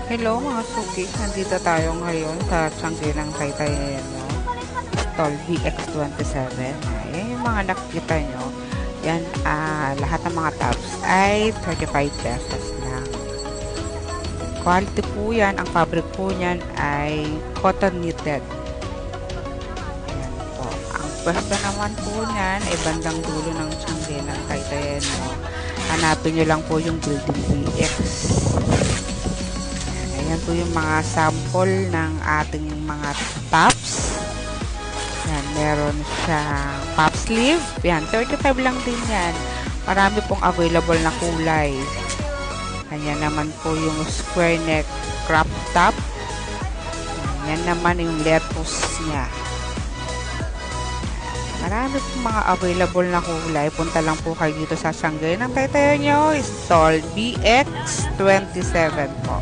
Hello mga suki, nandito tayo ngayon sa Tiangge ng Taytay ngayon, no? Stall BX27. Ayan yung mga nakikita nyo. Yan, lahat ng mga tops ay 35 pesos lang. Quality po yan. Ang fabric po niyan ay cotton knitted. Ayan po. Ang pwesto naman po niyan ay bandang dulo ng Tiangge ng Taytay, no? Hanapin nyo lang po yung building BX. Ayan po yung mga sample ng ating mga tops. Yan, meron siyang pop sleeve. Yan, 35 lang din yan. Marami pong available na kulay. Ayan naman po yung square neck crop top. Yan naman yung lettuce niya. Marami pong mga available na kulay. Punta lang po kayo dito sa Tiangge ng Taytay nyo. Stall BX27 po.